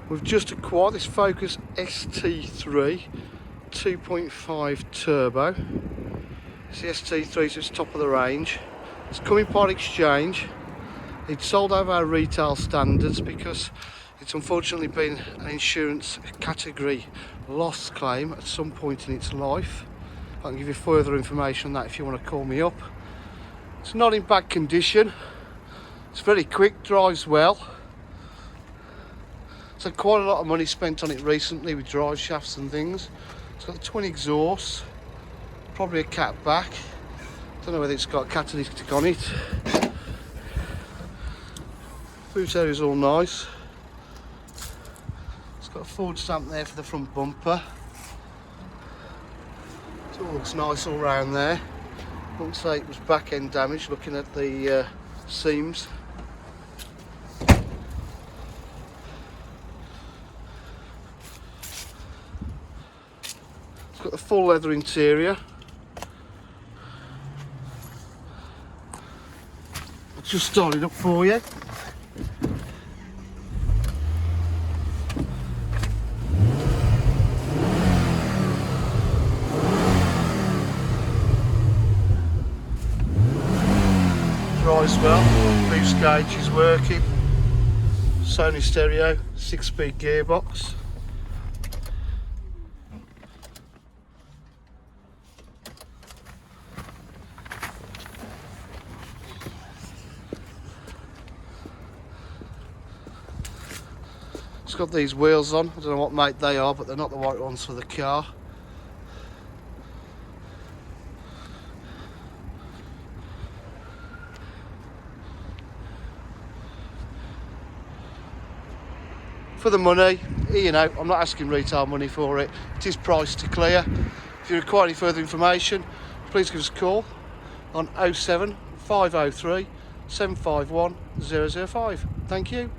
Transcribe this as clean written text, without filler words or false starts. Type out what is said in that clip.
We've just acquired this Focus ST-3 2.5 turbo. It's the ST-3, so it's top of the range. It's coming part exchange. It's sold over our retail standards because it's unfortunately been an insurance category loss claim at some point in its life. I can give you further information on that if you want to call me up. It's not in bad condition. It's very quick, drives well. So quite a lot of money spent on it recently with drive shafts and things. It's got the twin exhausts, probably a cat back. Don't know whether it's got a catalytic on it. Boot area's all nice. It's got a Ford stamp there for the front bumper. It all looks nice all round there. Wouldn't say it was back end damage looking at the seams. Got the full leather interior. I'll just start it up for you. Drives well, boost gauge is working. Sony stereo, 6-speed gearbox. It's got these wheels on. I don't know what make they are, but they're not the right ones for the car. For the money, you know, I'm not asking retail money for it. It is priced to clear. If you require any further information, please give us a call on 07 503 751 005. Thank you.